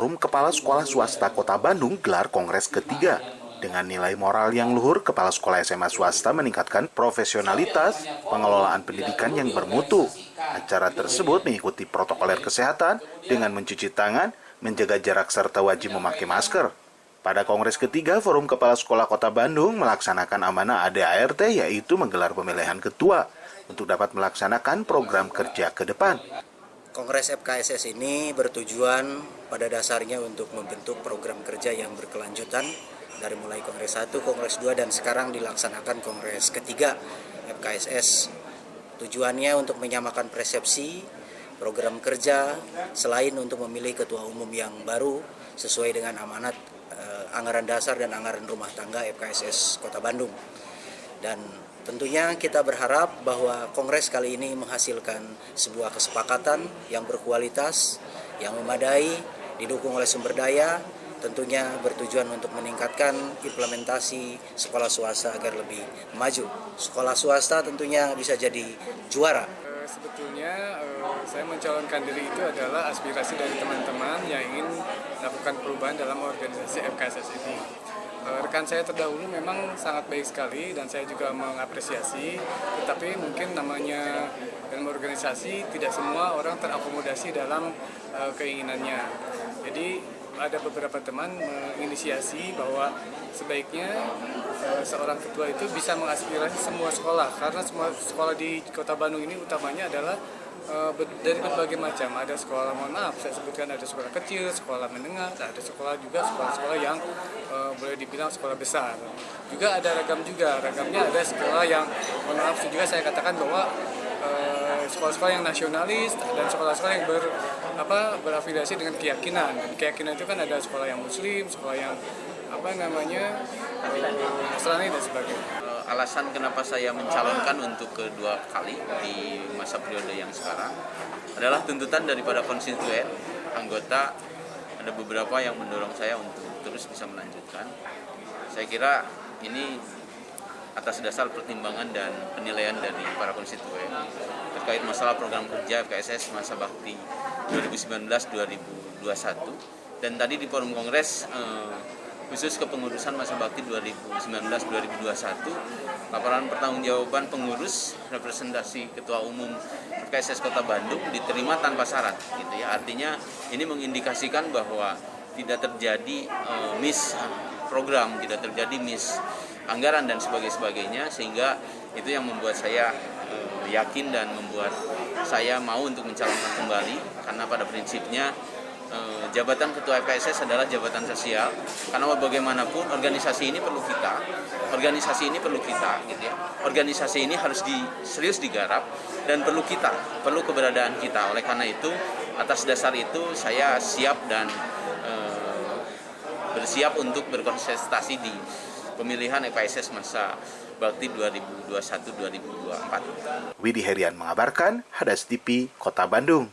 Forum Kepala Sekolah Swasta Kota Bandung gelar Kongres ketiga. Dengan nilai moral yang luhur, Kepala Sekolah SMA swasta meningkatkan profesionalitas pengelolaan pendidikan yang bermutu. Acara tersebut mengikuti protokoler kesehatan dengan mencuci tangan, menjaga jarak serta wajib memakai masker. Pada Kongres ketiga, Forum Kepala Sekolah Kota Bandung melaksanakan amanah ADART, yaitu menggelar pemilihan ketua untuk dapat melaksanakan program kerja ke depan. Kongres FKSS ini bertujuan pada dasarnya untuk membentuk program kerja yang berkelanjutan dari mulai Kongres 1, Kongres 2, dan sekarang dilaksanakan Kongres ketiga FKSS. Tujuannya untuk menyamakan persepsi program kerja selain untuk memilih ketua umum yang baru sesuai dengan amanat anggaran dasar dan anggaran rumah tangga FKSS Kota Bandung. Dan tentunya kita berharap bahwa Kongres kali ini menghasilkan sebuah kesepakatan yang berkualitas, yang memadai, didukung oleh sumber daya, tentunya bertujuan untuk meningkatkan implementasi sekolah swasta agar lebih maju. Sekolah swasta tentunya bisa jadi juara. Sebetulnya saya mencalonkan diri itu adalah aspirasi dari teman-teman yang ingin melakukan perubahan dalam organisasi FKSS ini. Rekan saya terdahulu memang sangat baik sekali dan saya juga mengapresiasi, tetapi mungkin namanya dalam organisasi tidak semua orang terakomodasi dalam keinginannya. Jadi ada beberapa teman menginisiasi bahwa sebaiknya seorang ketua itu bisa mengaspirasi semua sekolah, karena semua sekolah di Kota Bandung ini utamanya adalah dari berbagai macam. Ada sekolah, mohon maaf saya sebutkan, ada sekolah kecil, sekolah menengah, ada sekolah juga sekolah-sekolah yang boleh dibilang sekolah besar. Juga ada ragamnya ada sekolah yang, mohon maaf juga saya katakan bahwa sekolah-sekolah yang nasionalis dan sekolah-sekolah yang berafiliasi dengan keyakinan. Dan keyakinan itu kan ada sekolah yang muslim, sekolah yang Nasrani dan sebagainya. Alasan kenapa saya mencalonkan untuk kedua kali di masa periode yang sekarang adalah tuntutan daripada konstituen, anggota, ada beberapa yang mendorong saya untuk terus bisa melanjutkan. Saya kira ini atas dasar pertimbangan dan penilaian dari para konstituen terkait masalah program kerja FKSS masa bakti 2019-2021, dan tadi di forum kongres khusus kepengurusan masa bakti 2019-2021, laporan pertanggungjawaban pengurus representasi ketua umum FKSS Kota Bandung diterima tanpa syarat, gitu ya. Artinya ini mengindikasikan bahwa tidak terjadi miss program, tidak terjadi miss anggaran dan sebagainya, sehingga itu yang membuat saya yakin dan membuat saya mau untuk mencalonkan kembali, karena pada prinsipnya jabatan ketua FKSS adalah jabatan sosial, karena bagaimanapun organisasi ini perlu kita, gitu ya. Organisasi ini harus serius digarap dan perlu keberadaan kita. Oleh karena itu, atas dasar itu saya siap dan bersiap untuk berkontestasi di pemilihan FKSS masa bakti 2021-2024. Widi Herian mengabarkan, Hadas TV, Kota Bandung.